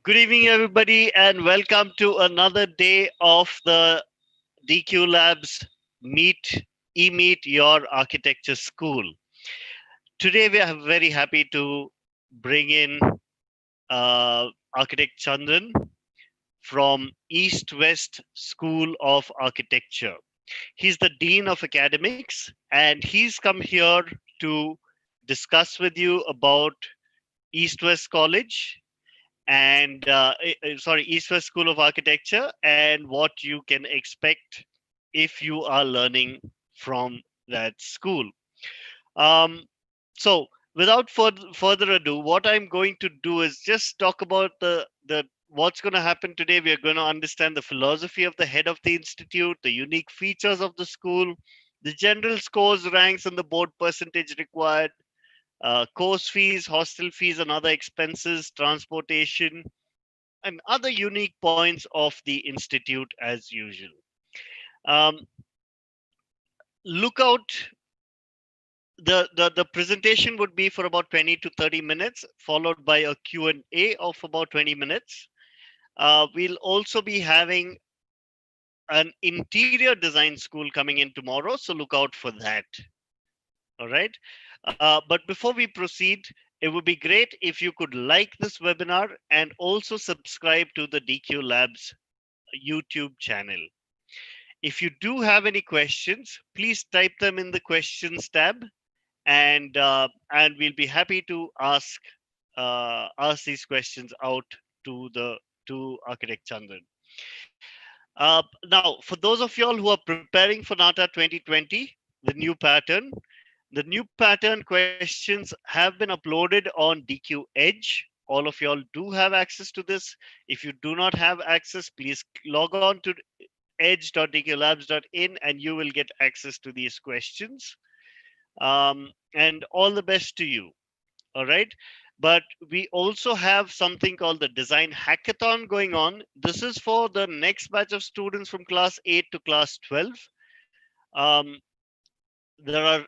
Good evening, everybody, and welcome to another day of the DQ Labs Meet Meet Your Architecture School. Today, we are very happy to bring in Architect Chandran from East West School of Architecture. He's the Dean of Academics, and he's come here to discuss with you about East West College and East West School of Architecture and what you can expect if you are learning from that school. Um, so, without further ado, what I'm going to do is just talk about the what's going to happen today. We are going to understand the philosophy of the head of the institute, the unique features of the school, the general scores, ranks, and the board percentage required, course fees, hostel fees, and other expenses, transportation, and other unique points of the institute as usual. Um, look out. The presentation would be for about 20 to 30 minutes, followed by a Q&A of about 20 minutes. We'll also be having an interior design school coming in tomorrow, so look out for that. All right. But before we proceed, it would be great if you could like this webinar and also subscribe to the DQ Labs YouTube channel. If you do have any questions, please type them in the questions tab, and we'll be happy to ask these questions out to the to Architect Chandran. Now, for those of y'all who are preparing for NATA 2020, the new pattern, questions have been uploaded on DQ Edge. All of y'all do have access to this. If you do not have access, please log on to edge.dqlabs.in and you will get access to these questions. And all the best to you. All right. But we also have something called the design hackathon going on. This is for the next batch of students from class 8 to class 12. Um,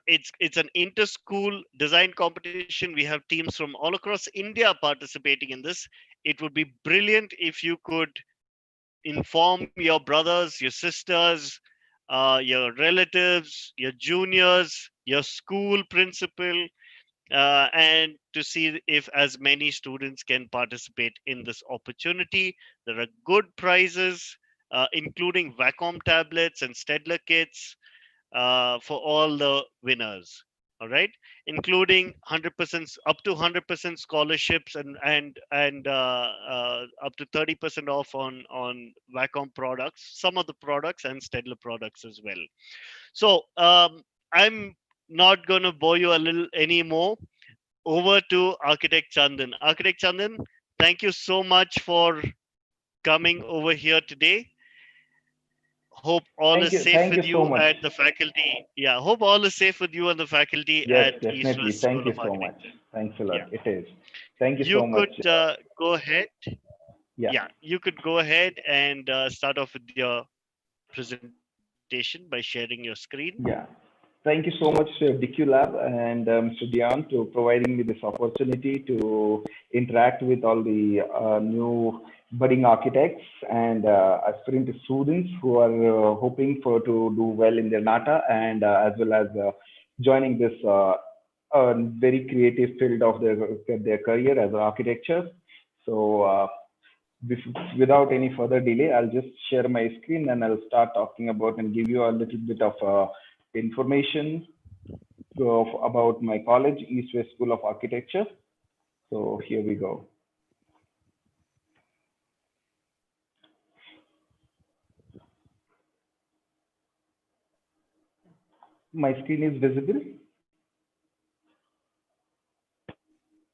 it's an inter-school design competition. We have teams from all across India participating in this. It would be brilliant if you could inform your brothers, your sisters, your relatives, your juniors, your school principal, and to see if as many students can participate in this opportunity. There are good prizes, including Wacom tablets and Stedler kits for all the winners. All right, including 100% up to 100% scholarships and up to 30% off on Wacom products, some of the products and Stedler products as well. So I'm not going to bore you a little anymore. Over to Architect Chandan. Architect Chandan, thank you so much for coming over here today. Hope all is safe Thank with you so you much. at the faculty. Yeah, hope all is safe with you and the faculty Yes, at East definitely. West Thank School you of so much. Architecture. Thanks a lot. Yeah, It is. Thank you you so much. could go ahead. Yeah, Yeah, you could go ahead and start off with your presentation by sharing your screen. yeah. Thank you so much, DQ Lab and Mr. Dion, to providing me this opportunity to interact with all the new budding architects and aspiring students who are hoping for to do well in their NATA and as well as joining this very creative field of their career as an architecture. So, without any further delay, I'll just share my screen and I'll start talking about and give you a little bit of information about my college, East West School of Architecture. So here we go. My screen is visible.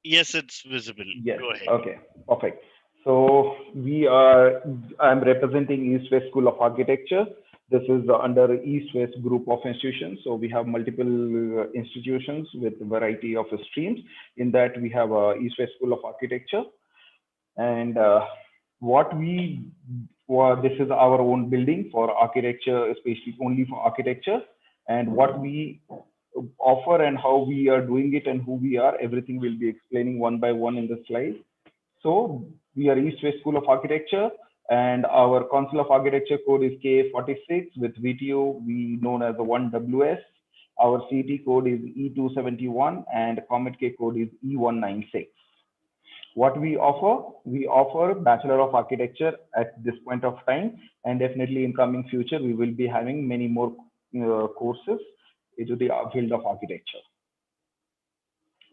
Yes, it's visible. Yes. Go ahead. Okay. Perfect. So we are. I'm representing East West School of Architecture. This is under East West Group of institutions. So we have multiple institutions with a variety of streams. In that we have East West School of Architecture, and what we this is our own building for architecture, especially only for architecture, and what we offer and how we are doing it and who we are, everything will be explaining one by one in the slide. So We are East West School of Architecture, and our Council of Architecture code is K46 with VTO, we known as the 1WS. Our CT code is E271 and Comet K code is E196. What we offer Bachelor of Architecture at this point of time, and definitely in coming future, we will be having many more courses into the field of architecture.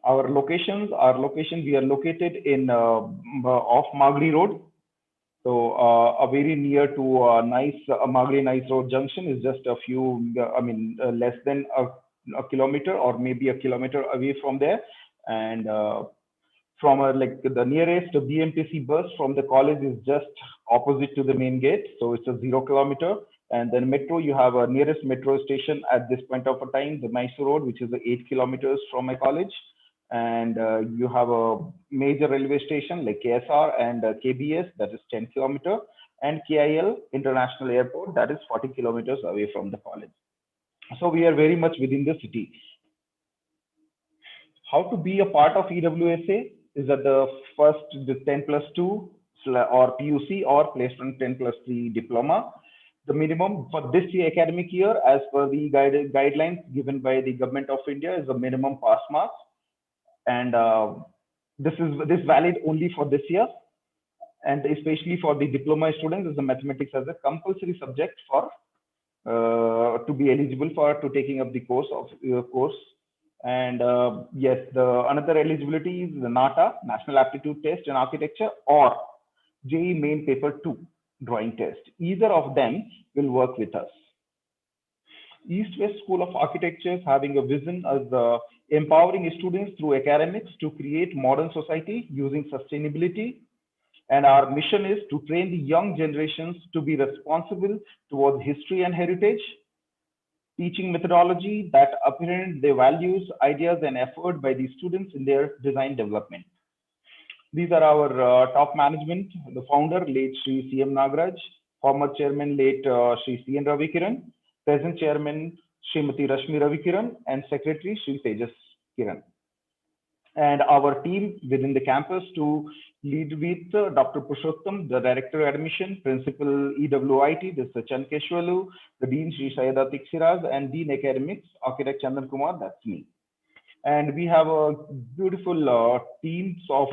Our location, we are located in off Magri Road. So a very near to Magri Nice Road Junction is just a few, less than a kilometer or maybe a kilometer away from there. And from like the nearest BMTC bus from the college is just opposite to the main gate. So it's a 0 kilometer. And then metro, you have a nearest metro station at this point of a time, the Mysore Road, which is 8 kilometers from my college. And you have a major railway station like KSR and KBS, that is 10 kilometer, and KIL International Airport, that is 40 kilometers away from the college. So we are very much within the city. How to be a part of EWSA is that the 10+2 or PUC or placement 10+3 diploma. The minimum for this year, academic year, as per the guidelines given by the Government of India, is a minimum pass marks. And this valid only for this year, and especially for the diploma students, is the mathematics as a compulsory subject for to be eligible for to taking up the course. And yes, the another eligibility is the NATA, National Aptitude Test in Architecture, or JEE Main Paper 2 drawing test. Either of them will work with us. East West School of Architecture is having a vision as empowering students through academics to create modern society using sustainability. And our mission is to train the young generations to be responsible towards history and heritage, teaching methodology that apprehend the values, ideas, and effort by the students in their design development. These are our top management, the founder, late Sri C.M. Nagaraj, former chairman, late Sri C.N. Ravikiran, present chairman, Srimati Rashmi Ravikiran, and secretary, Sri Tejas Kiran. And our team within the campus to lead with Dr. Purushottam, the director of admission, principal EWIT, this is Chan Keshwalu, the dean, Sri Sayada Tixiraz, and dean academics, architect Chandan Kumar, that's me. And we have a beautiful teams of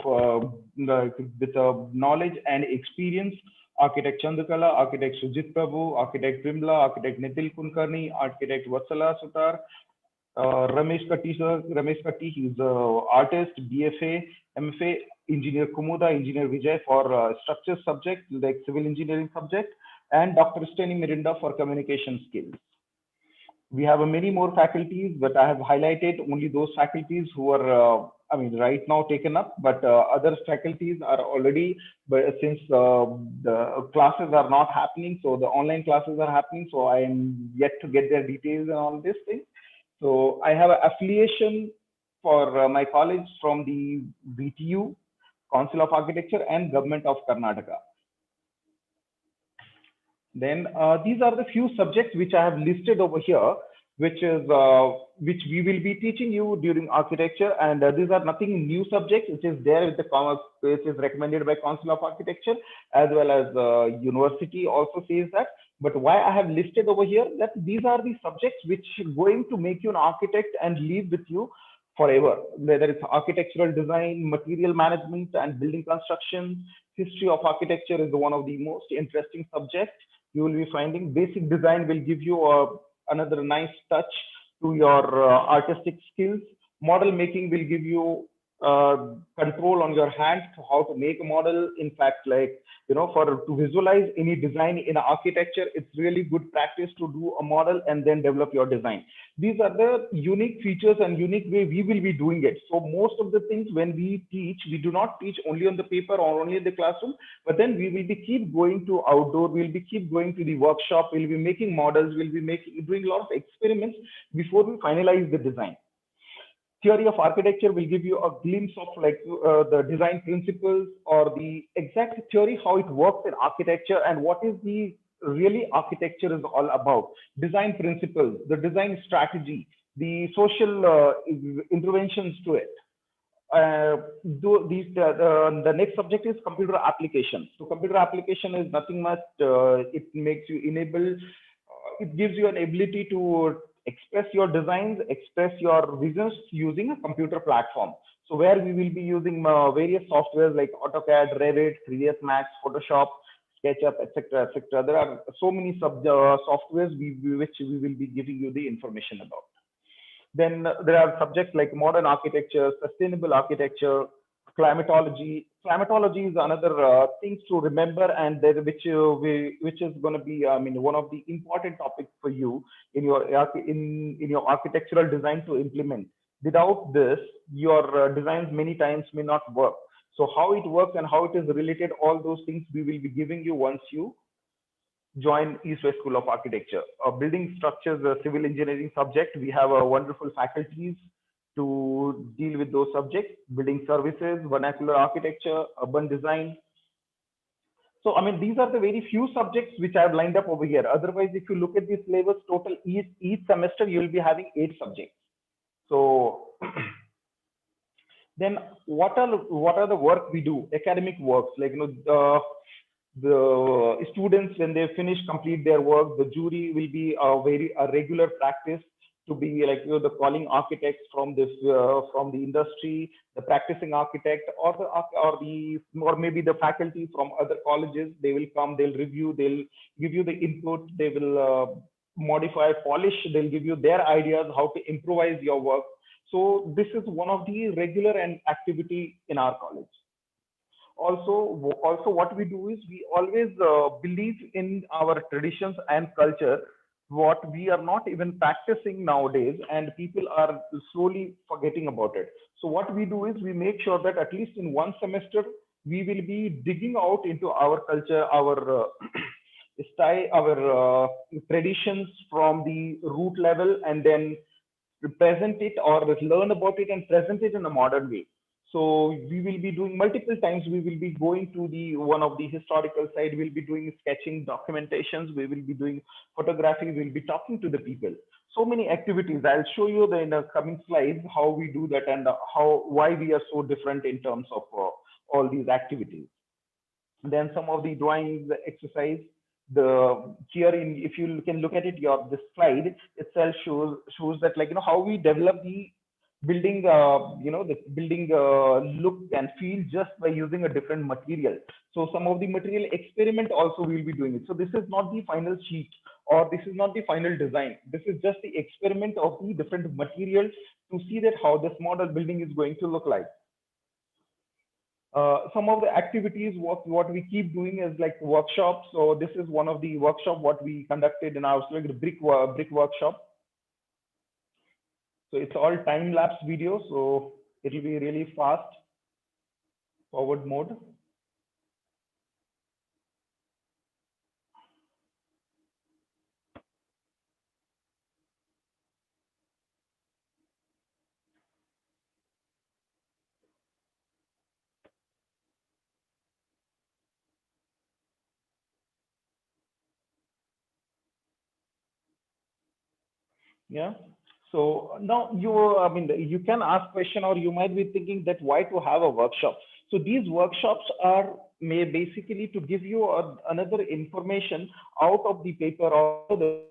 with knowledge and experience. Architect Chandrakala, architect Sujit Prabhu, architect Vimla, architect Nitil Kulkarni, architect Vatsala Sutar, Ramesh Katti, he's an artist, BFA, MFA, engineer Kumuda, engineer Vijay for structure subject, like civil engineering subject, and Dr. Steny Mirinda for communication skills. We have many more faculties, but I have highlighted only those faculties who are, right now taken up, but other faculties are already, but since the classes are not happening, so the online classes are happening, so I am yet to get their details and all this thing. So I have an affiliation for my college from the VTU, Council of Architecture, and Government of Karnataka. Then these are the few subjects which I have listed over here, which we will be teaching you during architecture, and these are nothing new subjects, which is there with the which is recommended by Council of Architecture, as well as university also says that. But why I have listed over here that these are the subjects which are going to make you an architect and live with you forever, whether it's architectural design, material management, and building construction. History of architecture is one of the most interesting subjects. You will be finding basic design will give you another nice touch to your artistic skills. Model making will give you control on your hand to how to make a model. In fact, like, to visualize any design in architecture, it's really good practice to do a model and then develop your design. These are the unique features and unique way we will be doing it. So most of the things when we teach, we do not teach only on the paper or only in the classroom, but then we will be keep going to outdoor, we'll be keep going to the workshop, we'll be making models, we'll be doing a lot of experiments before we finalize the design. Theory of architecture will give you a glimpse of the design principles or the exact theory, how it works in architecture and what is the really architecture is all about. Design principles, the design strategy, the social interventions to it. uh, the next subject is computer application. So computer application is nothing much. It makes you enable. It gives you an ability to express your designs, express your visions using a computer platform. So where we will be using various softwares like AutoCAD, Revit, 3ds Max, Photoshop, SketchUp, etc., etc. There are so many softwares which we will be giving you the information about. Then there are subjects like modern architecture, sustainable architecture, climatology. Climatology is another thing to remember, and there, which is going to be, I mean, one of the important topics for you in your in your architectural design to implement. Without this, your designs many times may not work. So how it works and how it is related, all those things we will be giving you once you join East West School of Architecture. Building structures, a civil engineering subject. We have a wonderful faculties to deal with those subjects. Building services, vernacular architecture, urban design. So, I mean, these are the very few subjects which I have lined up over here. Otherwise, if you look at the syllabus total, each semester, you will be having 8 subjects. So, then what are the work we do? Academic works, like, the students, when they finish complete their work, the jury will be a regular practice to be like, the calling architects from this from the industry, the practicing architect, or maybe the faculty from other colleges. They will come, they'll review, they'll give you the input, they will modify, polish, they'll give you their ideas how to improvise your work. So this is one of the regular and activity in our college. Also what we do is we always believe in our traditions and culture, what we are not even practicing nowadays, and people are slowly forgetting about it. So what we do is we make sure that at least in one semester we will be digging out into our culture, our style, our traditions from the root level, and then present it or learn about it and present it in a modern way. So we will be doing multiple times. We will be going to the one of the historical side. We'll be doing sketching, documentations. We will be doing photography. We'll be talking to the people. So many activities. I'll show you in the coming slides how we do that and why we are so different in terms of all these activities. Then some of the drawings exercise. The here in, if you can look at it, this slide itself shows that, like, how we develop the building, the building look and feel just by using a different material. So some of the material experiment also we'll be doing it. So this is not the final sheet, or this is not the final design. This is just the experiment of the different materials to see that how this model building is going to look like. Some of the activities what we keep doing is like workshops. So this is one of the workshop what we conducted in our brick workshop. So it's all time lapse video, so it will be really fast. Forward mode. Yeah. So now you can ask question, or you might be thinking that why to have a workshop. So these workshops are basically to give you another information out of the paper, or the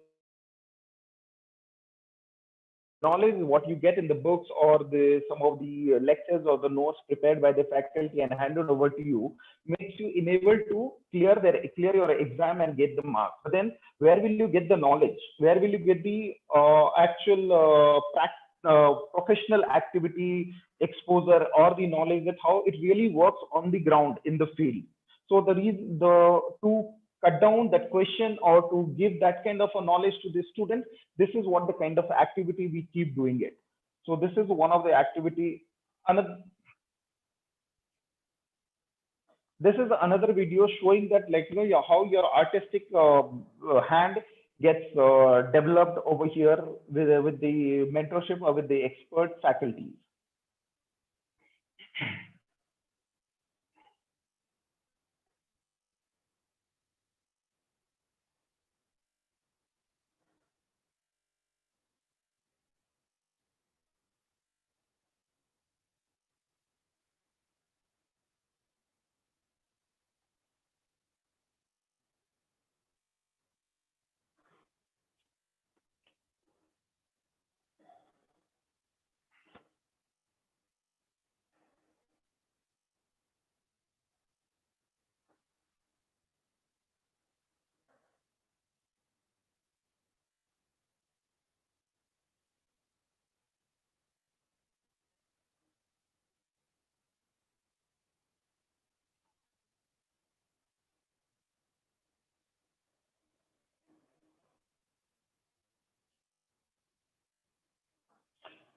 knowledge what you get in the books, or some of the lectures or the notes prepared by the faculty and handed over to you, makes you enabled to clear your exam and get the marks. But then where will you get the knowledge? Where will you get the actual professional activity exposure, or the knowledge that how it really works on the ground in the field? So to cut down that question, or to give that kind of a knowledge to the student, this is what the kind of activity we keep doing it. So this is one of the activity. Another, this is another video showing that, like, how your artistic hand gets developed over here with the mentorship or with the expert faculties.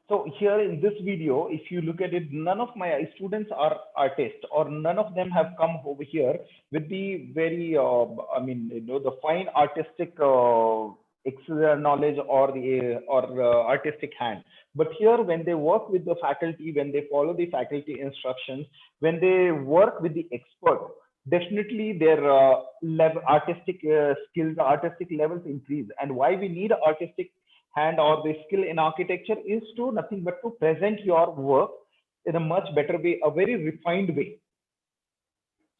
So here in this video, if you look at it, none of my students are artists, or none of them have come over here with the very, the fine artistic knowledge or the artistic hand. But here, when they work with the faculty, when they follow the faculty instructions, when they work with the expert, definitely their artistic skills, artistic levels increase. And why we need artistic hand or the skill in architecture is to nothing but to present your work in a much better way, a very refined way.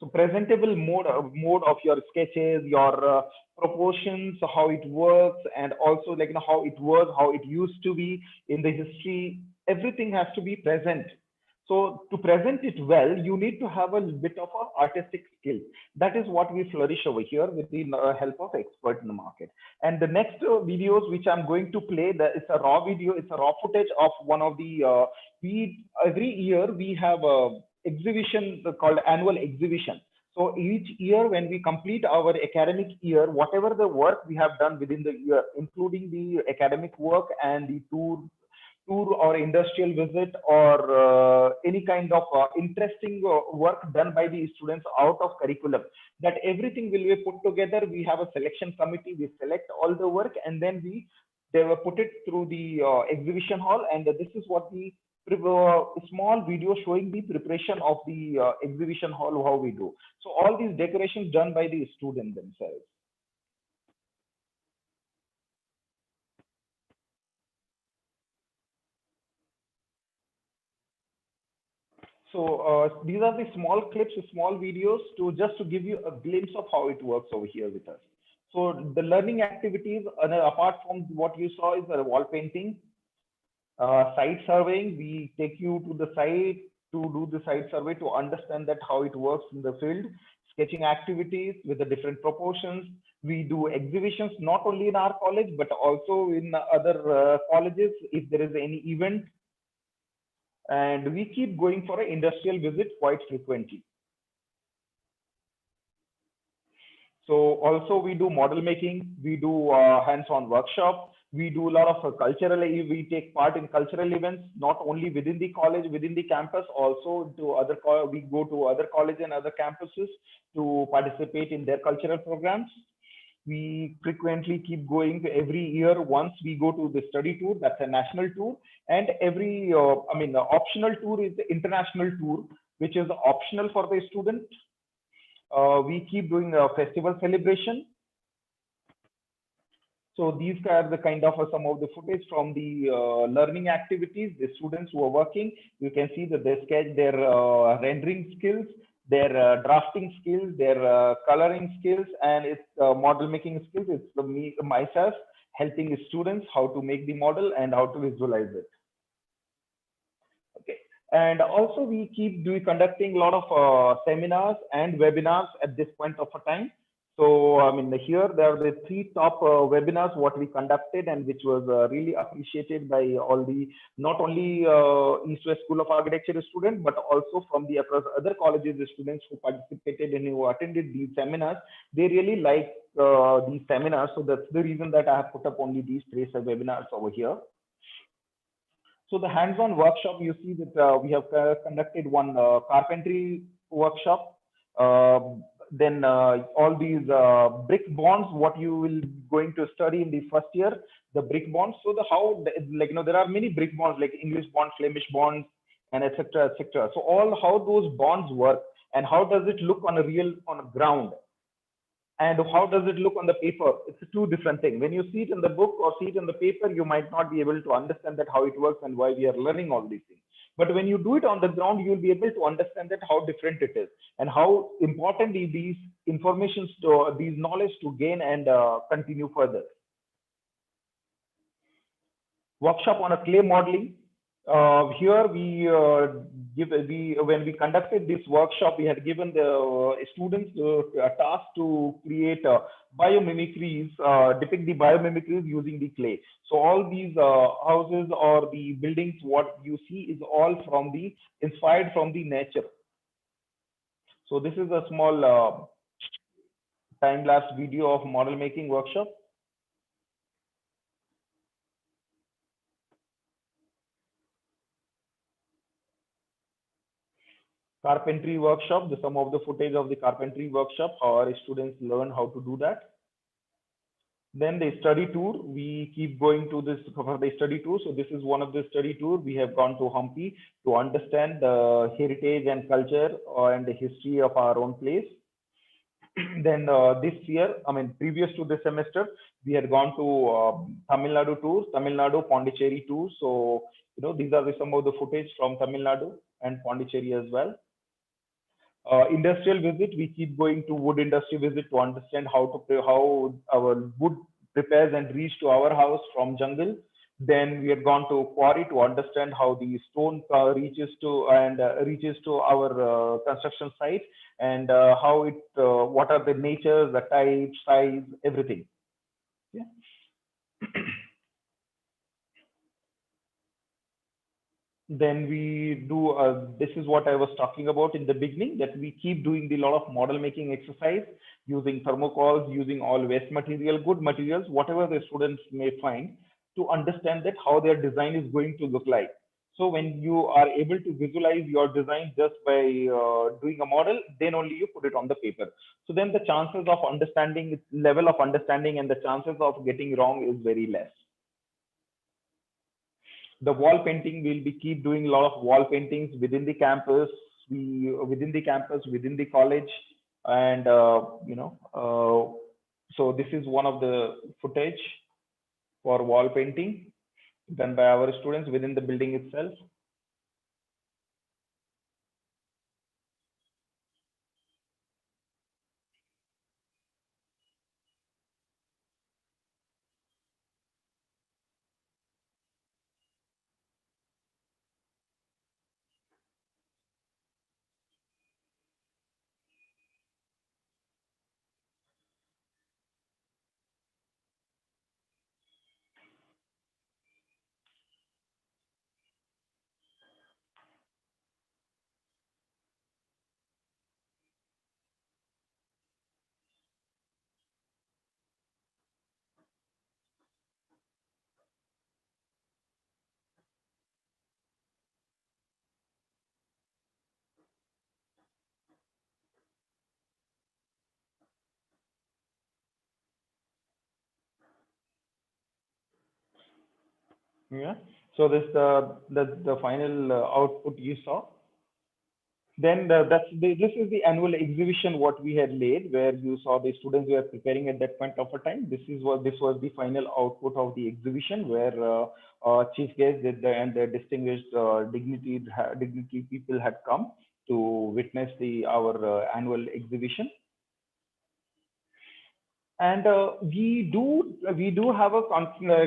So presentable mode of your sketches, your proportions, how it works, and also like how it was, how it used to be in the history. Everything has to be present. So to present it well, you need to have a bit of a artistic skill. That is what we flourish over here with the help of expert in the market. And the next videos which I'm going to play, it's a raw video, it's a raw footage of one of the we every year we have a exhibition called annual exhibition. So each year when we complete our academic year, whatever the work we have done within the year, including the academic work and the tour or industrial visit or any kind of interesting work done by the students out of curriculum, that everything will be put together. We have a selection committee, we select all the work, and then they will put it through the exhibition hall, and this is what the small video showing the preparation of the exhibition hall, how we do. So all these decorations done by the students themselves. So these are the small clips, small videos to just to give you a glimpse of how it works over here with us. So the learning activities, apart from what you saw, is wall painting, site surveying. We take you to the site to do the site survey to understand that how it works in the field. Sketching activities with the different proportions. We do exhibitions not only in our college but also in other colleges if there is any event, and we keep going for an industrial visit quite frequently. So also we do model making, we do hands-on workshop, we do a lot of cultural, we take part in cultural events, not only within the college, within the campus, also to other, we go to other colleges and other campuses to participate in their cultural programs. We frequently keep going every year. Once we go to the study tour, that's a national tour, and every the optional tour is the international tour, which is optional for the student. We keep doing a festival celebration. So these are the kind of some of the footage from the learning activities. The students who are working, you can see that they sketch their rendering skills, their drafting skills, their coloring skills, and its model making skills. It's myself helping students how to make the model and how to visualize it. Okay, and also we keep conducting a lot of seminars and webinars at this point of time. So here there are the 3 top webinars what we conducted, and which was really appreciated by all the not only East West School of Architecture students but also from the across other colleges students who participated and who attended these seminars. They really like these seminars, so that's the reason that I have put up only these 3 webinars over here. So the hands-on workshop, you see that we have conducted one carpentry workshop. Then all these brick bonds, what you will going to study in the first year, the brick bonds. So there are many brick bonds like English bond, Flemish bonds, and etc. etc. So all how those bonds work and how does it look on a ground, and how does it look on the paper. It's a 2 different things. When you see it in the book or see it in the paper, you might not be able to understand that how it works and why we are learning all these things. But when you do it on the ground, you will be able to understand that how different it is and how important these informations to these knowledge to gain and continue further. Workshop on a clay modeling. Here when we conducted this workshop, we had given the students a task to create biomimicries, depict the biomimicries using the clay. So all these houses or the buildings, what you see is all inspired from the nature. So this is a small time-lapse video of model making workshop. Carpentry workshop, some of the footage of the carpentry workshop, how our students learn how to do that. Then the study tour, we keep going to this for the study tour. So this is one of the study tour. We have gone to Hampi to understand the heritage and culture and the history of our own place. Then this year, I mean, previous to this semester, we had gone to Tamil Nadu tours, Tamil Nadu, Pondicherry tours. So, these are some of the footage from Tamil Nadu and Pondicherry as well. Industrial visit, we keep going to wood industry visit to understand how our wood prepares and reach to our house from jungle. Then we have gone to quarry to understand how the stone reaches to our construction site, and how what are the natures, the types, size, everything. Yeah. Then we do, this is what I was talking about in the beginning, that we keep doing the lot of model making exercise using thermocols, using all waste material, good materials, whatever the students may find, to understand that how their design is going to look like. So when you are able to visualize your design just by doing a model, then only you put it on the paper. So then the chances of understanding, level of understanding, and the chances of getting wrong is very less. The wall painting, will be keep doing a lot of wall paintings within the campus, within the college, and so this is one of the footage for wall painting done by our students within the building itself. Yeah. So this the final output you saw. Then this is the annual exhibition what we had laid, where you saw the students were preparing at that point of a time. This was the final output of the exhibition, where chief guests and the distinguished dignity people had come to witness our annual exhibition. And we do have a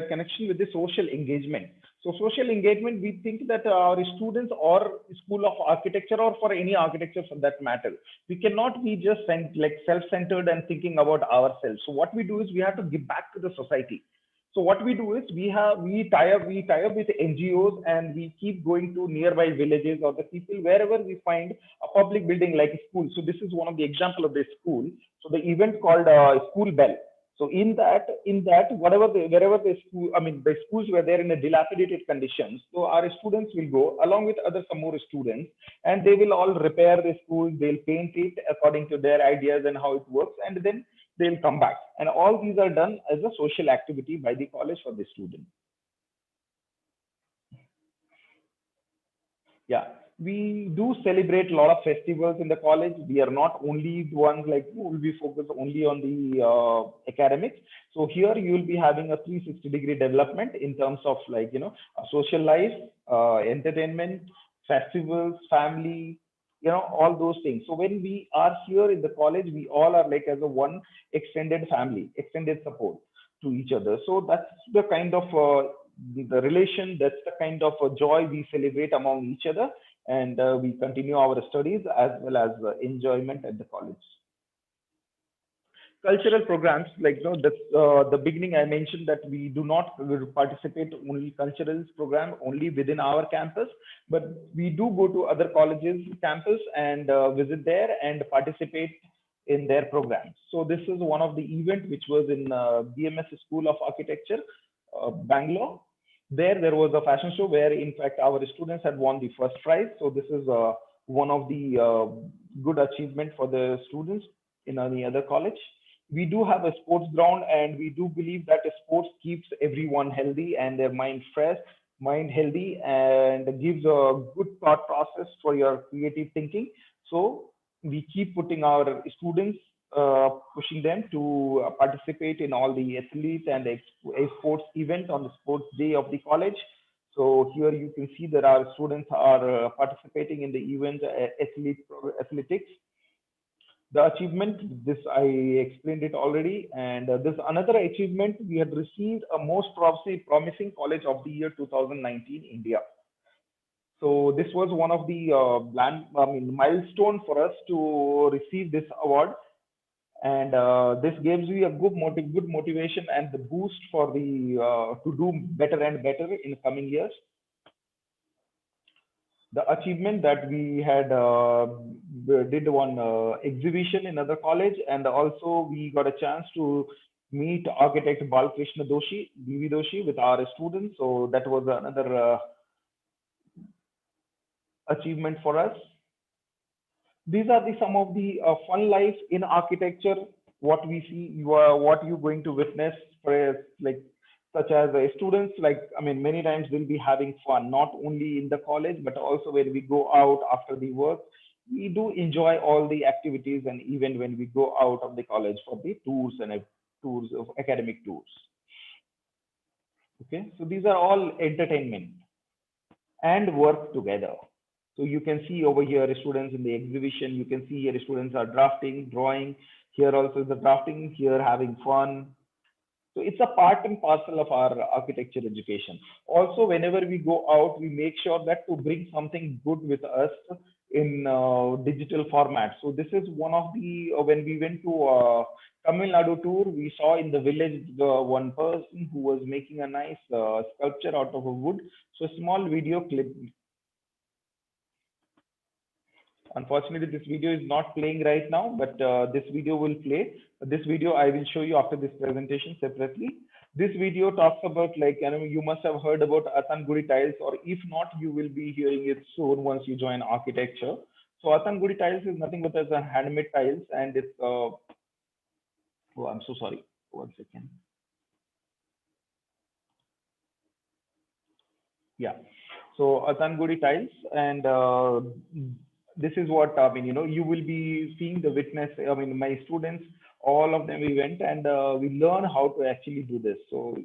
connection with the social engagement. So social engagement, we think that our students or school of architecture, or for any architecture for that matter, we cannot be just like self-centered and thinking about ourselves. So what we do is we have to give back to the society. So what we do is we tie up with NGOs, and we keep going to nearby villages or the people wherever we find a public building like a school. So this is one of the example of the school. So the event called School Bell. So wherever the school, I mean the schools were there in a dilapidated conditions. So our students will go along with other some more students, and they will all repair the school. They'll paint it according to their ideas and how it works, and then they'll come back. And all these are done as a social activity by the college for the student. Yeah, we do celebrate a lot of festivals in the college. We are not only the ones like who will be focused only on the academics. So here you will be having a 360-degree development in terms of like social life, entertainment, festivals, family, all those things. So when we are here in the college, we all are like as a one extended family, extended support to each other. So that's the kind of the relation, that's the kind of joy we celebrate among each other, and we continue our studies as well as enjoyment at the college. Cultural programs, like the beginning I mentioned that we do not participate only cultural program only within our campus, but we do go to other colleges campus and visit there and participate in their programs. So this is one of the event which was in BMS School of Architecture, Bangalore. There was a fashion show where in fact our students had won the first prize. So this is one of the good achievement for the students in any other college. We do have a sports ground, and we do believe that sports keeps everyone healthy and their mind fresh, mind healthy, and gives a good thought process for your creative thinking. So we keep putting our students, pushing them to participate in all the athletes and sports event on the sports day of the college. So here you can see that our students are participating in the event, athletics. The achievement, this I explained it already, and this another achievement, we had received a most promising college of the year 2019 India. So this was one of the milestone for us to receive this award, and this gives you a good motivation and the boost for the to do better and better in coming years. The achievement that we had did one exhibition in other college, and also we got a chance to meet architect Balkrishna Doshi, BV Doshi, with our students. So that was another achievement for us. These are the some of the fun life in architecture. What we see, what you going to witness for like such as students, like I mean many times they'll be having fun not only in the college but also when we go out after the work. We do enjoy all the activities, and even when we go out of the college for the tours and tours of academic tours. Okay, so these are all entertainment and work together. So you can see over here students in the exhibition, you can see here students are drafting, drawing, here also the drafting, here having fun. So it's a part and parcel of our architecture education. Also, whenever we go out, we make sure that to bring something good with us in digital format. So this is one of the, when we went to Tamil Nadu tour, we saw in the village one person who was making a nice sculpture out of a wood. So a small video clip. Unfortunately, this video is not playing right now, but this video will play. This video I will show you after this presentation separately. This video talks about, like, you must have heard about Athan tiles, or if not, you will be hearing it soon once you join architecture. So Athan tiles is nothing but as a handmade tiles, and it's oh, I'm so sorry. 1 second. Yeah. So Athan tiles, and this is what I mean. You will be seeing the witness. I mean, my students, all of them, we went and we learn how to actually do this. So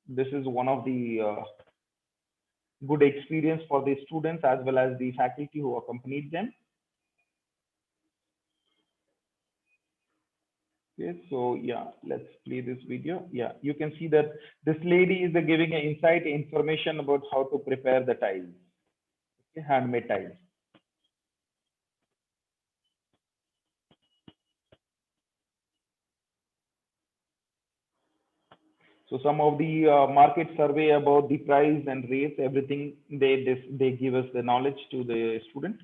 this is one of the good experience for the students as well as the faculty who accompanied them. Okay, so yeah, let's play this video. Yeah, you can see that this lady is giving an insight information about how to prepare the tiles, okay, handmade tiles. So some of the market survey about the price and rates, everything they give us the knowledge to the student.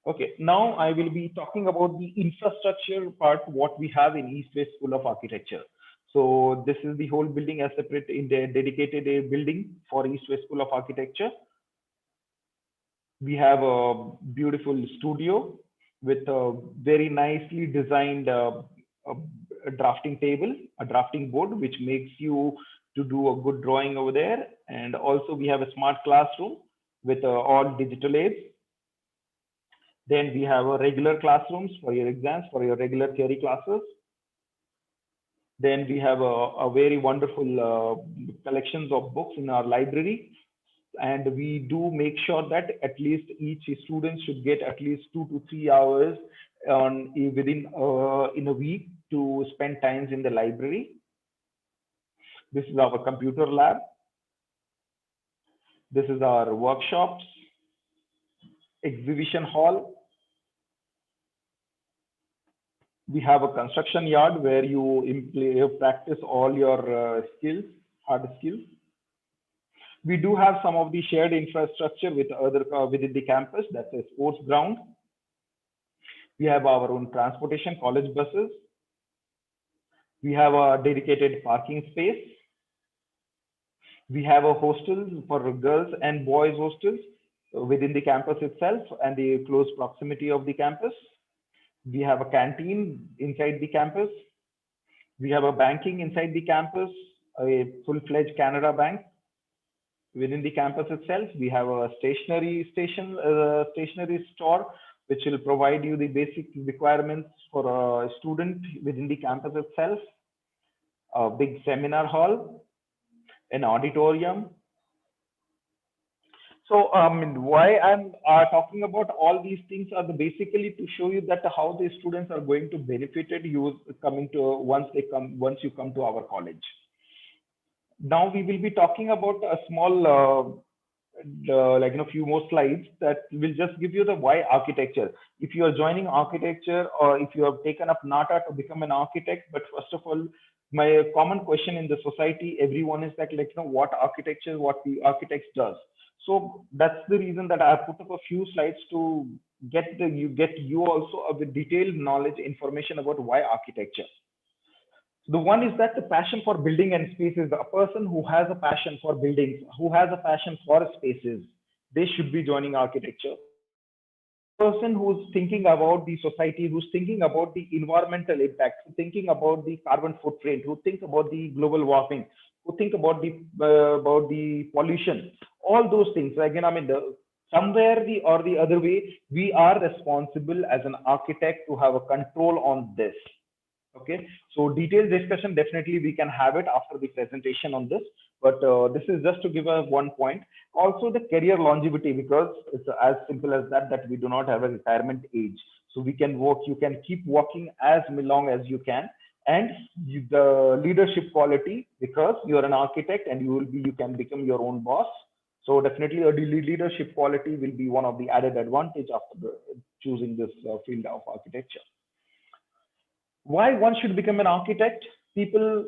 Okay, now I will be talking about the infrastructure part, what we have in East West School of Architecture. So this is the whole building as separate in the dedicated building for East West School of Architecture. We have a beautiful studio with a very nicely designed a drafting table, a drafting board, which makes you to do a good drawing over there. And also we have a smart classroom with all digital aids. Then we have a regular classrooms for your exams, for your regular theory classes. Then we have a very wonderful collections of books in our library. And we do make sure that at least each student should get at least 2 to 3 hours on within in a week to spend times in the library. This is our computer lab. This is our workshops, exhibition hall. We have a construction yard where you practice all your skills, hard skills. We do have some of the shared infrastructure with other within the campus. That's a sports ground. We have our own transportation, college buses. We have a dedicated parking space. We have a hostel for girls and boys hostels. within the campus itself and the close proximity of the campus. We have a canteen inside the campus. We have a banking inside the campus, a full-fledged Canada Bank within the campus itself. We have a stationery store, which will provide you the basic requirements for a student within the campus itself. A big seminar hall, an auditorium. So, why I'm talking about all these things are basically to show you that how the students are going to benefit it you coming to once you come to our college. Now we will be talking about a small few more slides that will just give you the why architecture. If you are joining architecture or if you have taken up NATA to become an architect, but first of all, my common question in the society, everyone is that what architecture, what the architects does. So that's the reason that I put up a few slides to get you also a detailed knowledge information about why architecture. The one is that the passion for building and spaces. A person who has a passion for buildings, who has a passion for spaces, they should be joining architecture. Person who's thinking about the society, who's thinking about the environmental impact, who's thinking about the carbon footprint, who thinks about the global warming, who think about the pollution, all those things. Again, somewhere or the other way, we are responsible as an architect to have a control on this. Okay, so detailed discussion definitely we can have it after the presentation on this, but this is just to give a one point. Also the career longevity, because it's as simple as that we do not have a retirement age, so we can work, you can keep working as long as you can, and the leadership quality, because you are an architect and you can become your own boss. So definitely a leadership quality will be one of the added advantage after choosing this field of architecture. Why one should become an architect? People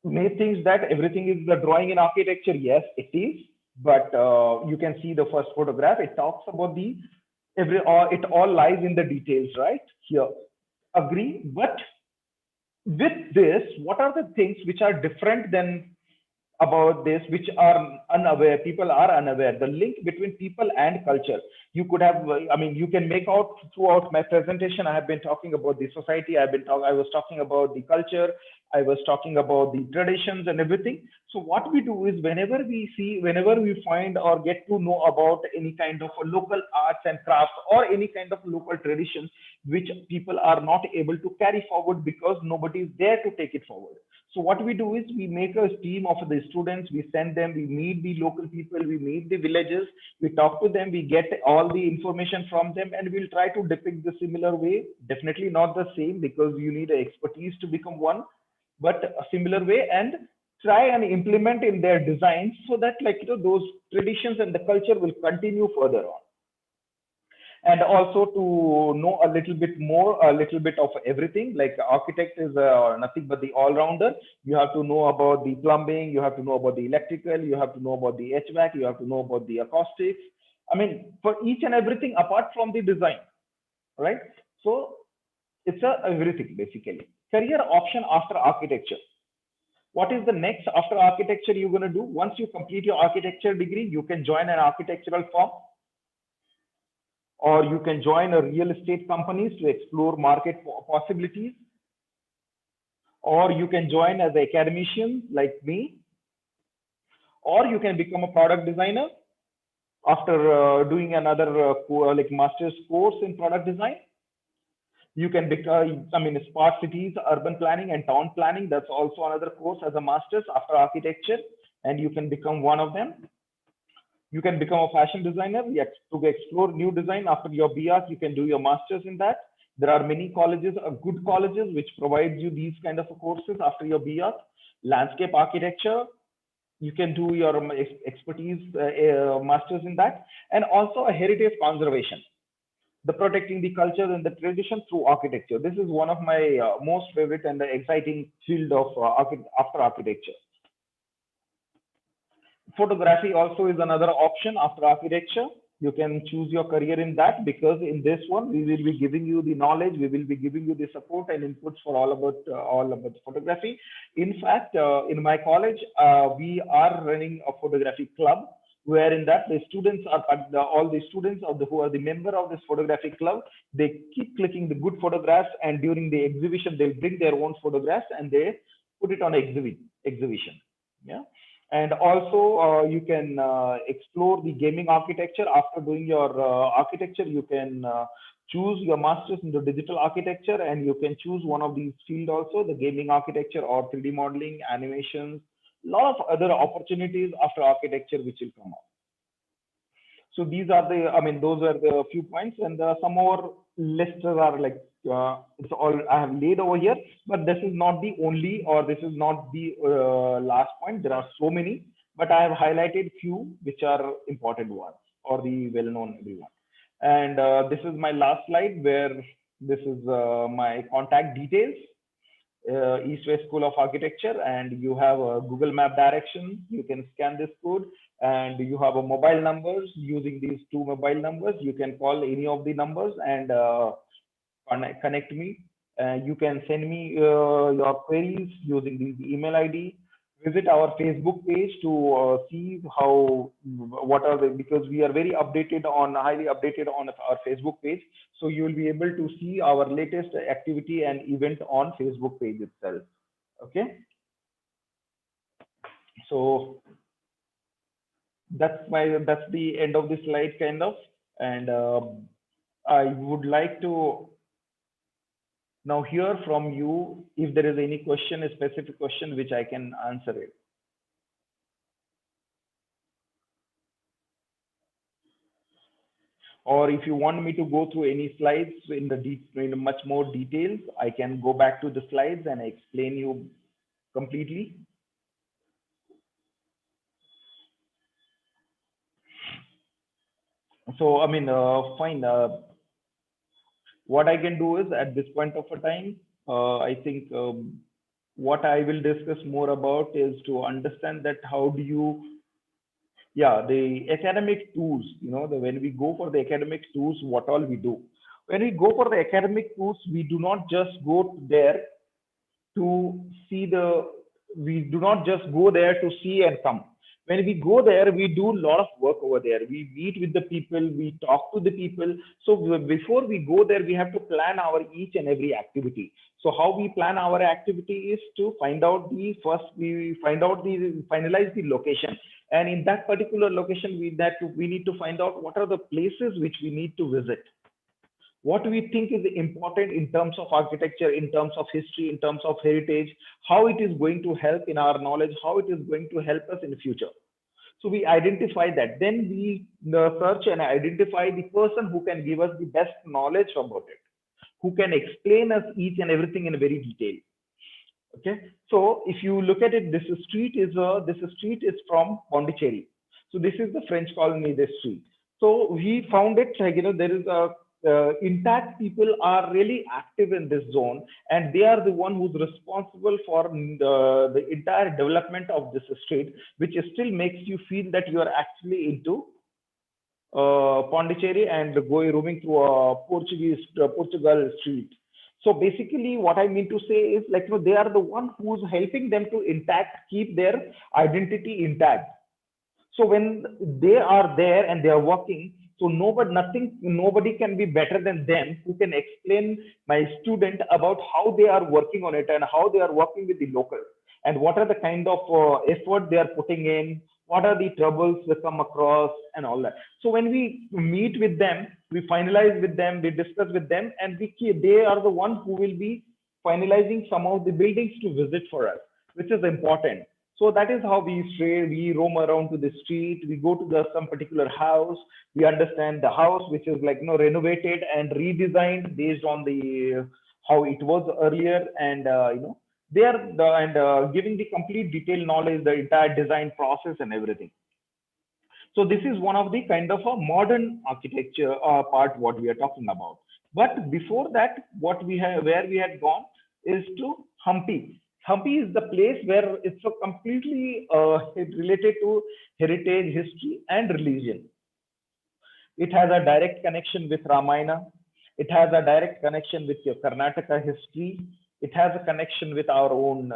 may think that everything is the drawing in architecture. Yes, it is, but you can see the first photograph. It talks about it all lies in the details, right? Here, agree. But with this, what are the things which are different than about this, which are unaware, people are unaware, the link between people and culture. You could have, you can make out throughout my presentation, I have been talking about the society, I was talking about the culture, I was talking about the traditions and everything. So what we do is whenever we find or get to know about any kind of local arts and crafts or any kind of local traditions, which people are not able to carry forward because nobody is there to take it forward. So what we do is we make a team of the students, we send them, we meet the local people, we meet the villages, we talk to them, we get all the information from them, and we'll try to depict the similar way. Definitely not the same, because you need expertise to become one, but a similar way, and try and implement in their designs so that those traditions and the culture will continue further on. And also to know a little bit more, a little bit of everything. Like architect is nothing but the all-rounder. You have to know about the plumbing, you have to know about the electrical, you have to know about the HVAC, you have to know about the acoustics. For each and everything apart from the design, right? So it's everything basically. Career option after architecture. What is the next after architecture you're going to do? Once you complete your architecture degree, you can join an architectural firm, or you can join a real estate companies to explore market possibilities, or you can join as an academician like me, or you can become a product designer after doing another master's course in product design. You can become, smart cities, urban planning and town planning. That's also another course as a master's after architecture, and you can become one of them. You can become a fashion designer to explore new design. After your BArch, you can do your master's in that. There are many colleges, good colleges, which provide you these kind of courses after your BArch. Landscape architecture, you can do your expertise master's in that. And also a heritage conservation, the protecting the culture and the tradition through architecture. This is one of my most favorite and exciting field of after architecture. Photography also is another option after architecture. You can choose your career in that, because in this one we will be giving you the knowledge, we will be giving you the support and inputs for all about photography. In fact, in my college, we are running a photography club. wherein that the students are all the students of the who are the member of this photographic club, they keep clicking the good photographs, and during the exhibition they'll bring their own photographs and they put it on exhibition. Yeah. And also you can explore the gaming architecture. After doing your architecture, you can choose your masters in the digital architecture, and you can choose one of these field also, the gaming architecture or 3D modeling, animations, lot of other opportunities after architecture which will come up. So these are the, I mean, those are the few points, and some more lists are like, it's all I have laid over here, but this is not the only, or this is not the last point. There are so many, but I have highlighted few which are important ones or the well-known everyone. And this is my last slide where this is my contact details. East West School of Architecture, and you have a Google Map direction. You can scan this code, and you have a mobile numbers. Using these two mobile numbers, you can call any of the numbers and connect me. You can send me your queries using the email ID. Visit our Facebook page to see how what are the, because we are very updated on, highly updated on our Facebook page. So you will be able to see our latest activity and event on Facebook page itself. Okay. So that's the end of the slide kind of, and I would like to now hear from you if there is any question, a specific question which I can answer it. Or if you want me to go through any slides in much more details, I can go back to the slides and explain you completely. So, I mean, fine. What I can do is at this point of a time, I think what I will discuss more about is to understand that how do you, yeah, the academic tools, you know, when we go for the academic tools, what all we do. When we go for the academic tools, we do not just go there to see the, we do not just go there to see and come. When we go there, we do a lot of work over there. We meet with the people, we talk to the people. So before we go there, we have to plan our each and every activity. So how we plan our activity is to find out the first, we find out the, finalize the location. And in that particular location, we need to find out what are the places which we need to visit, what we think is important in terms of architecture, in terms of history, in terms of heritage, how it is going to help in our knowledge, how it is going to help us in the future. So we identify that. Then we search and identify the person who can give us the best knowledge about it, who can explain us each and everything in very detail. Okay. So if you look at it, this street is from Pondicherry. So this is the French colony, this street. So we found it, you know, there is a intact people are really active in this zone, and they are the one who's responsible for the entire development of this street, which still makes you feel that you are actually into Pondicherry and going roaming through a Portugal street. So basically, what I mean to say is, like, you know, they are the one who's helping them to keep their identity intact. So when they are there and they are working, so nobody can be better than them who can explain my student about how they are working on it and how they are working with the locals and what are the kind of effort they are putting in, what are the troubles they come across and all that. So when we meet with them, we finalize with them, we discuss with them, and they are the one who will be finalizing some of the buildings to visit for us, which is important. So that is how we roam around to the street. We go to some particular house. We understand the house, which is like, you know, renovated and redesigned based on the how it was earlier, and you know, they are giving the complete detailed knowledge, the entire design process and everything. So this is one of the kind of a modern architecture part what we are talking about. But before that, what we have, where we had gone is to Hampi. Hampi is the place where it's a completely related to heritage, history, and religion. It has a direct connection with Ramayana. It has a direct connection with your Karnataka history. It has a connection with our own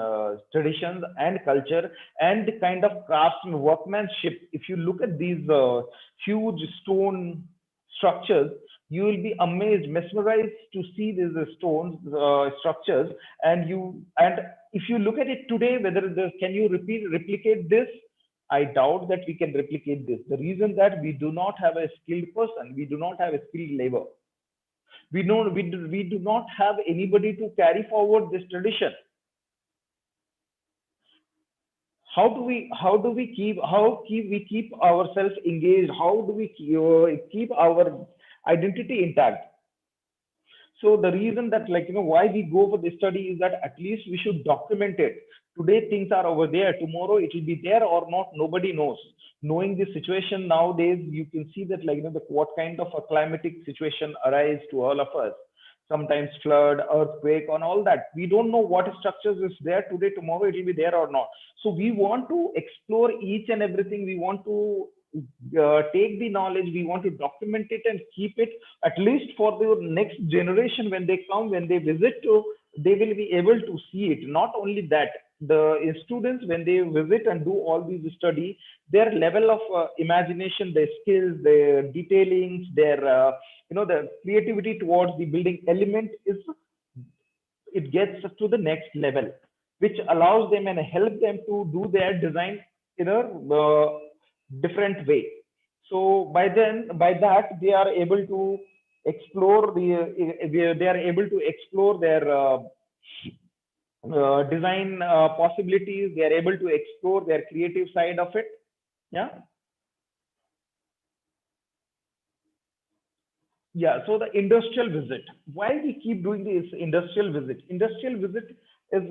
traditions and culture and the kind of craftsman workmanship. If you look at these huge stone structures, you will be amazed, mesmerized to see these stone structures. And if you look at it today, whether can you replicate this? I doubt that we can replicate this. The reason that we do not have a skilled person, we do not have a skilled labor. We do not have anybody to carry forward this tradition. How do we keep ourselves engaged? How do we keep our identity intact? So the reason that, like, why we go for this study is that at least we should document it. Today things are over there, tomorrow it will be there or not, nobody knows. Knowing the situation nowadays, you can see that, like, what kind of a climatic situation arise to all of us. Sometimes flood, earthquake, and all that. We don't know what structures is there today, tomorrow it will be there or not. So we want to explore each and everything. We want to take the knowledge, we want to document it and keep it, at least for the next generation. When they come, when they visit to, they will be able to see it. Not only that, the students, when they visit and do all these study, their level of imagination, their skills, their detailings, their the creativity towards the building element is, it gets to the next level, which allows them and help them to do their design in a different way. So by that, they are able to explore they are able to explore their design possibilities. They are able to explore their creative side of it. Yeah. Yeah, so the industrial visit. Why we keep doing this industrial visit? Industrial visit is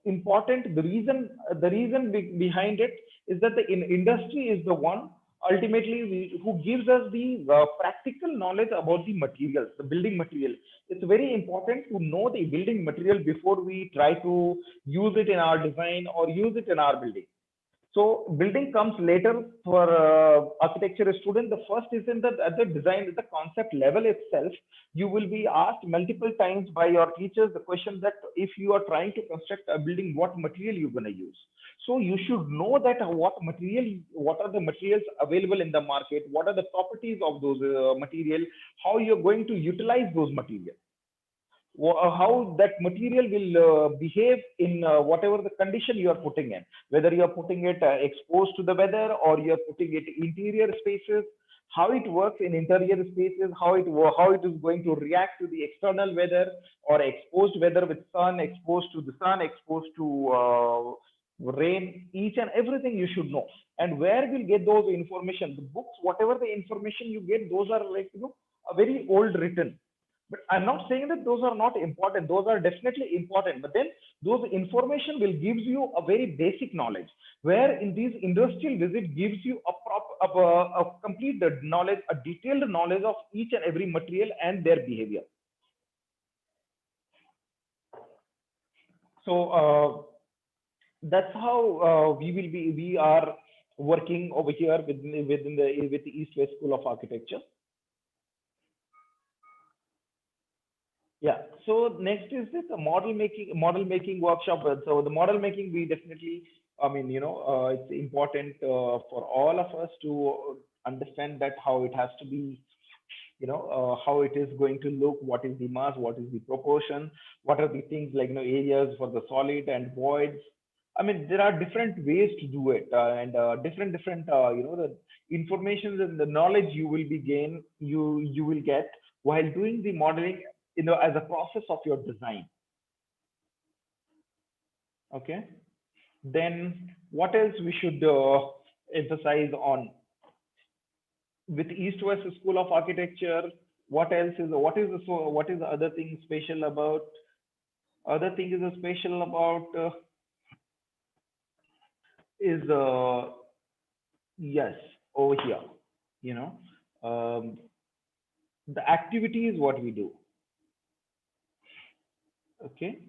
important. The reason behind it is that the industry is the one ultimately who gives us the practical knowledge about the materials, the building material. It's very important to know the building material before we try to use it in our design or use it in our building. So building comes later for architecture student. The first is in the at the design, the concept level itself. You will be asked multiple times by your teachers the question that if you are trying to construct a building, what material you're going to use. So you should know that what are the materials available in the market, what are the properties of those material, how you're going to utilize those materials, how that material will behave in whatever the condition you are putting in, whether you are putting it exposed to the weather or you are putting it interior spaces, how it works in interior spaces, how it is going to react to the external weather or exposed weather with sun, exposed to the sun, exposed to rain. Each and everything you should know. And where will get those information? The books, whatever the information you get, those are, like, a very old written. But I'm not saying that those are not important. Those are definitely important. But then those information will gives you a very basic knowledge, where in these industrial visit gives you a complete knowledge, a detailed knowledge of each and every material and their behavior. So that's how we are working over here with the East West School of Architecture. Yeah. So next is this model making workshop. So the model making, we definitely, I mean, it's important for all of us to understand that how it has to be, how it is going to look, what is the mass, what is the proportion, what are the things like, areas for the solid and voids. I mean, there are different ways to do it, and different, the information and the knowledge you will be you will get while doing the modeling, as a process of your design. Okay. Then what else we should emphasize on with East West School of Architecture? What else is what is the other thing special about? Other thing is special about is yes, over here, the activity is what we do. Okay.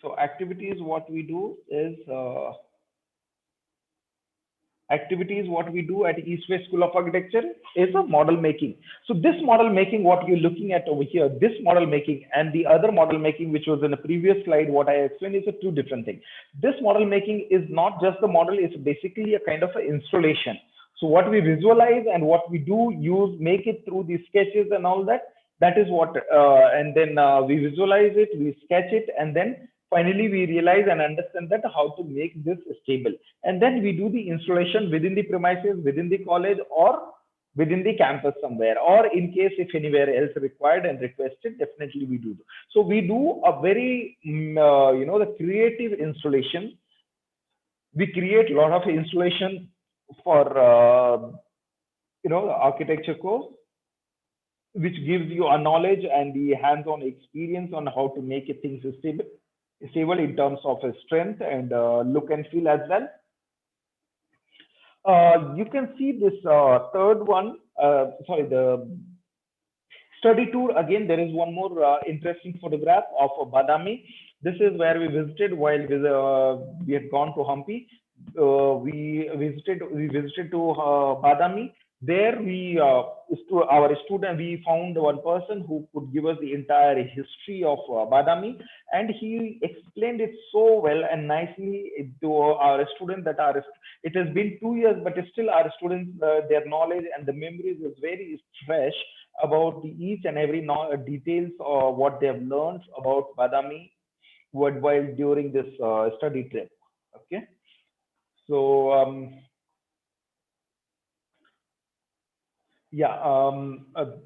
So activities what we do is activities what we do at East West School of Architecture is a model making. So this model making, what you're looking at over here, this model making and the other model making, which was in the previous slide, what I explained is a two different thing. This model making is not just the model, it's basically a kind of an installation. So what we visualize and what we do use, make it through the sketches and all that, that is what, and then we visualize it, we sketch it, and then finally we realize and understand that how to make this stable. And then we do the installation within the premises, within the college, or within the campus somewhere, or in case if anywhere else required and requested, definitely we do. So we do a very, the creative installation. We create a lot of installation for, the architecture course, which gives you a knowledge and the hands-on experience on how to make things stable in terms of strength and look and feel as well. You can see this third one, the study tour. Again, there is one more interesting photograph of Badami. This is where we visited while we had gone to Hampi. We visited to Badami. There our student, we found one person who could give us the entire history of Badami, and he explained it so well and nicely to our students that it has been 2 years, but still our students, their knowledge and the memories is very fresh about each and every details of what they have learned about Badami while during this study trip. Okay, so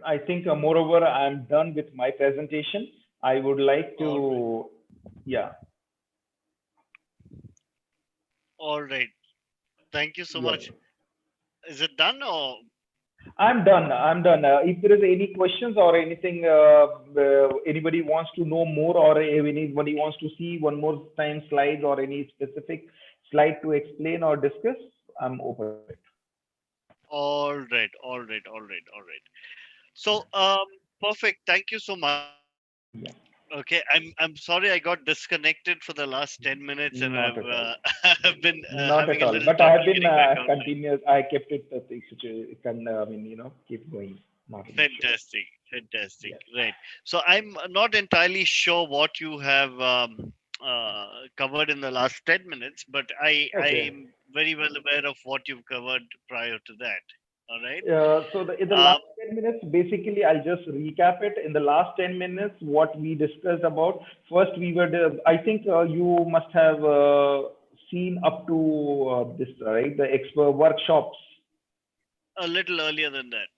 I think moreover, I'm done with my presentation. I would like to, All right. Thank you so much. Is it done or? I'm done. If there is any questions or anything, anybody wants to know more, or if anybody wants to see one more time slides or any specific slide to explain or discuss, I'm open. All right. So, perfect. Thank you so much. Yeah. Okay, I'm sorry I got disconnected for the last 10 minutes and Not at all. I've been Not having at a all. little But trouble I've been getting back on. continuous. I kept it keep going. Not an issue. Fantastic. Yes. Right. So I'm not entirely sure what you have covered in the last 10 minutes, but Okay. I'm very well aware of what you've covered prior to that. All right. In the last 10 minutes, basically, I'll just recap it. In the last 10 minutes, what we discussed about, first I think you must have seen up to this, right? The expert workshops. A little earlier than that.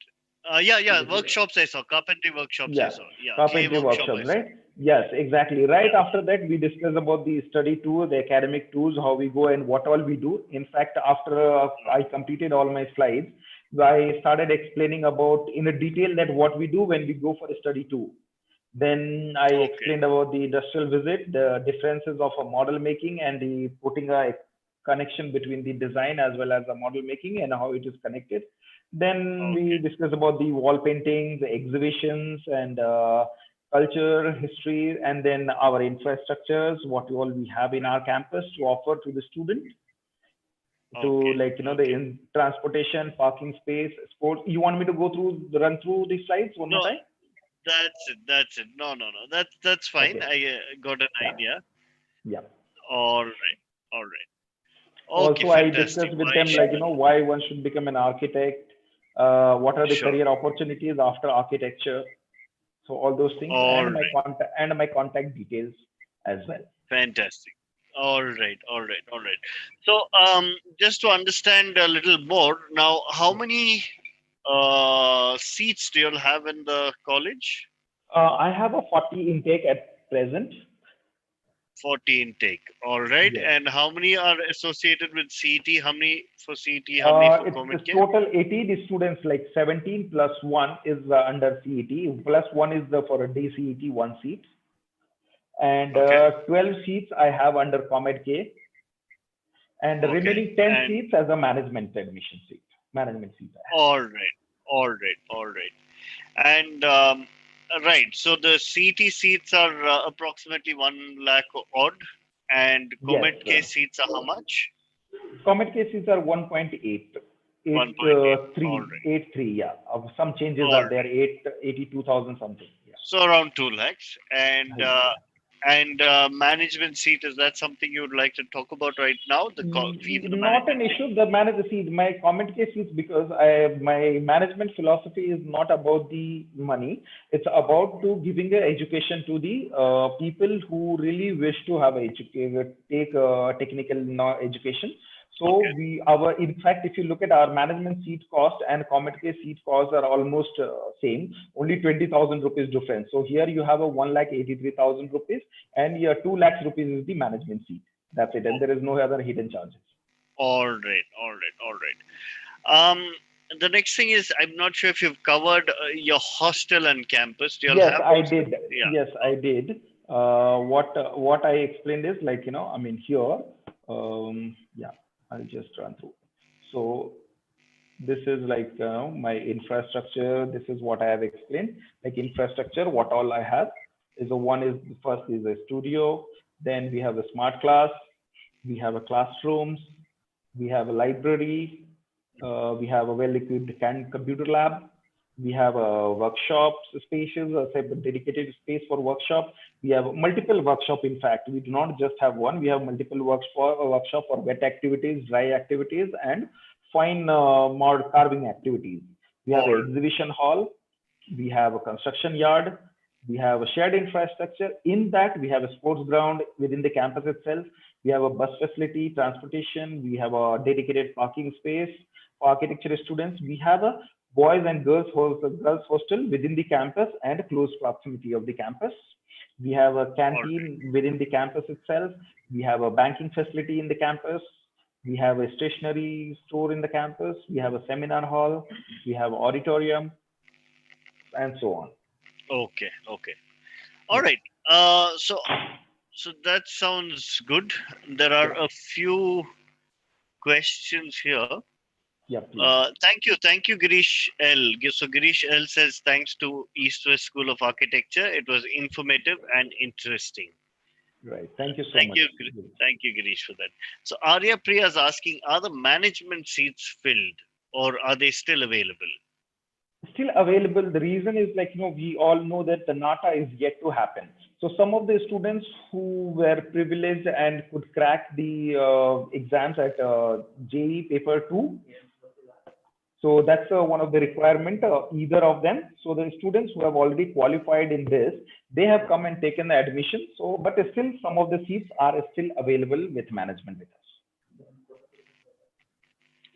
Yeah. Workshops I saw. Carpentry workshops I Yeah, saw. Yeah. Clay carpentry workshop I workshops, saw. right? Yes, exactly. Right Yeah. after that, we discussed about the study tour, the academic tours, how we go and what all we do. In fact, after I completed all my slides, I started explaining about in a detail that what we do when we go for a study tour. Then I Okay. explained about the industrial visit, the differences of a model making and the putting a connection between the design as well as the model making and how it is connected. Then we Okay. discussed about the wall paintings, the exhibitions, and culture, history, and then our infrastructures, what all we have in our campus to offer to the student, to Okay. the Okay. transportation, parking space, sports. You want me to run through the slides one more No, time? that's it. No. That's fine. Okay. I got an Yeah. idea. Yeah. All right. All right. Okay. Also, I Fantastic. discussed with Why them should why one should become an architect, what are the Sure. career opportunities after architecture. So all those things All and right. my contact details as well. Fantastic. All right. So, just to understand a little more now, how many seats do you all have in the college? I have a 40 intake at present. 40 intake. All right. Yes. And how many are associated with CET? How many for CET? How many for It's COMEDK? total 80. The students, like 17 plus 1 is under CET, plus 1 is for a day CET, 1 seat. And Okay. 12 seats I have under COMEDK, and the Okay. remaining 10 And seats as a management admission seat. Management seat I have. all right. And right. So the CET seats are approximately 1 lakh odd, and Yes, COMEDK seats are how much? COMEDK seats are 1.8. 1.8. All 83, right. 83, yeah. Some changes All are there, right. 82,000 something. Yeah. So around 2 lakhs. And Yeah. management seat, is that something you would like to talk about right now? The fee for the Not an management seat? issue. The manager, see, my comment case is because my management philosophy is not about the money. It's about to giving a education to the people who really wish to have a take technical education. So Okay. in fact, if you look at our management seat cost and comment case seat costs are almost same, only 20,000 rupees difference. So here you have a 1,83,000 rupees and your 2 lakhs rupees is the management seat. That's it. And there is no other hidden charges. All right. All right. All right. The next thing is, I'm not sure if you've covered your hostel and campus. Do you all Yes, have I those? did. Yeah. Yes, I did. What I explained is like, I mean, here, yeah, I'll just run through. So this is like my infrastructure. This is what I have explained. Like infrastructure, what all I have is one is first is a studio. Then we have a smart class. We have a classrooms. We have a library. We have a well-equipped computer lab. We have a workshop spaces, a separate dedicated space for workshop. We have multiple workshop. In fact, we do not just have one. We have multiple workshop for wet activities, dry activities, and fine mod carving activities. We have All an exhibition hall. We have a construction yard. We have a shared infrastructure. In that, we have a sports ground within the campus itself. We have a bus facility, transportation. We have a dedicated parking space for architecture students. We have a boys and girls hostel within the campus and close proximity of the campus. We have a right. canteen within the campus itself. We have a banking facility in the campus. We have a stationery store in the campus. We have a seminar hall. We have auditorium and so on. Okay. Okay. All Yeah. right. So that sounds good. There are Yeah. a few questions here. Yeah, please. Thank you, Girish L. So Girish L says thanks to East West School of Architecture. It was informative and interesting. Right. Thank you so Thank much. you, thank you, Girish, for that. So Arya Priya is asking, are the management seats filled or are they still available? Still available. The reason is like, we all know that the NATA is yet to happen. So some of the students who were privileged and could crack the exams at JE paper 2. So that's one of the requirement, either of them. So the students who have already qualified in this, they have come and taken the admission. So, but still some of the seats are still available with management with us.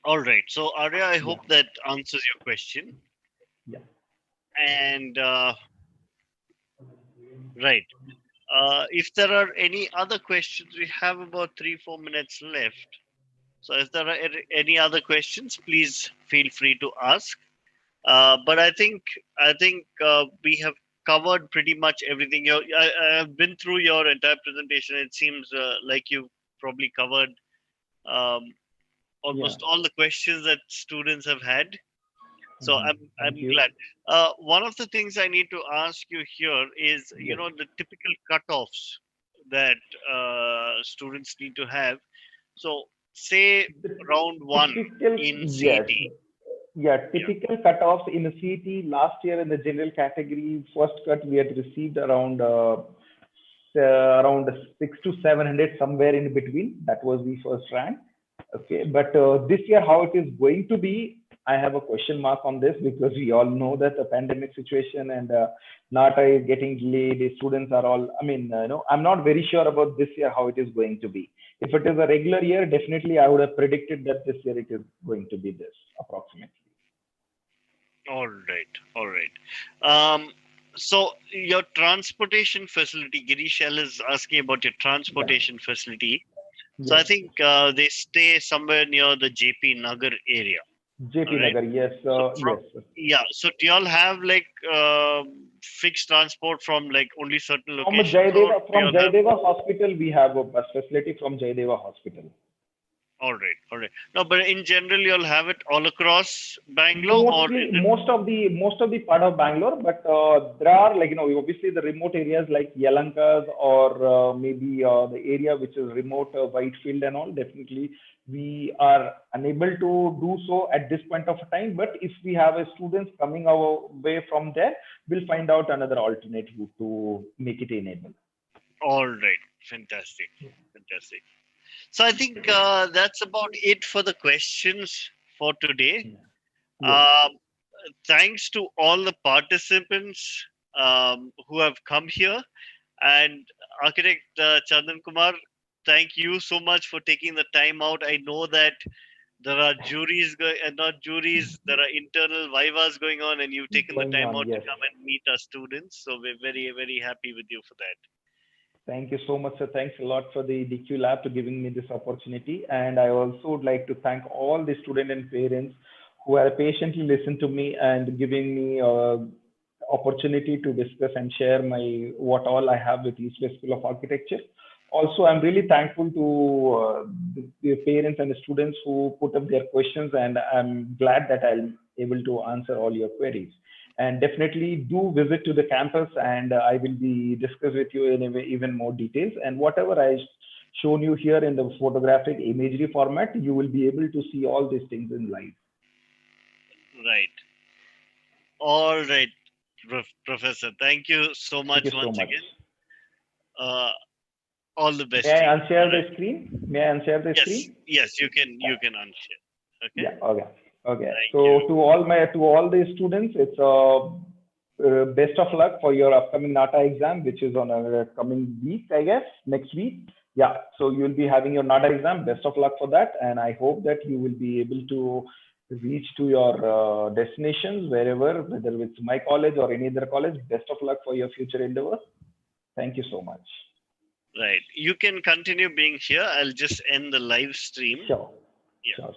All right. So Arya, I Yeah. hope that answers your question. Yeah. And right. If there are any other questions, we have about 3-4 minutes left. So if there are any other questions, please feel free to ask. But I think we have covered pretty much everything. I have been through your entire presentation. It seems like you've probably covered um, Yeah. almost all the questions that students have had. So I'm Thank you. glad. One of the things I need to ask you here is, Yes. the typical cutoffs that students need to have. So say The round one typical, in yes. CET. Yeah, Yeah. typical cutoffs in a CET last year in the general category, first cut we had received around 6 to 700 somewhere in between. That was the first rank. Okay, but this year how it is going to be, I have a question mark on this because we all know that the pandemic situation and NATA is getting delayed. The students are all, I mean, I'm not very sure about this year how it is going to be. If it is a regular year, definitely I would have predicted that this year it is going to be this approximately. All right. All right. Um, so your transportation facility, Girishal is asking about your Yeah. transportation facility. So Yes. I think they stay somewhere near the JP Nagar area. All JP right. Nagar. Yes. So from Yes. yeah. So do y'all have like fixed transport from like only certain From locations, or do Jayadeva, y'all have? Hospital, we have a bus facility from Jayadeva Hospital. All right, all right. No, but in general, you'll have it all across Bangalore, or is Mostly, it most of the part of Bangalore, but there are, like, obviously the remote areas like Yalankas, or maybe the area which is remote, Whitefield and all. Definitely, we are unable to do so at this point of time. But if we have a students coming our way from there, we'll find out another alternate route to make it enable. all right? Fantastic, fantastic. So I think that's about it for the questions for today. Yeah. Yeah. Um, Thanks to all the participants who have come here, and architect Chandan Kumar, thank you so much for taking the time out. I know that there are juries not juries, there are internal vivas going on, and you've taken the Going time on, out to yes. come and meet our students. So we're very, very happy with you for that. Thank you so much, sir. Thanks a lot for the DQ Lab to giving me this opportunity. And I also would like to thank all the students and parents who have patiently listened to me and giving me opportunity to discuss and share my what all I have with East West School of Architecture. Also, I'm really thankful to the parents and the students who put up their questions, and I'm glad that I'm able to answer all your queries. And definitely do visit to the campus, and I will be discuss with you in even more details, and whatever I shown you here in the photographic imagery format, you will be able to see all these things in live. Right. All right, Professor. Thank you so Thank much you so once much. again. Uh, all the May best to I you. unshare All the right. screen? May I unshare the Yes. screen? Yes. You can unshare. Okay. Yeah, okay. Okay, Thank so you. to all the students, it's best of luck for your upcoming NATA exam, which is on a coming week, I guess, next week. Yeah, so you'll be having your NATA exam. Best of luck for that, and I hope that you will be able to reach to your destinations wherever, whether it's my college or any other college. Best of luck for your future endeavors. Thank you so much. Right. You can continue being here. I'll just end the live stream. Sure, Yeah. sure.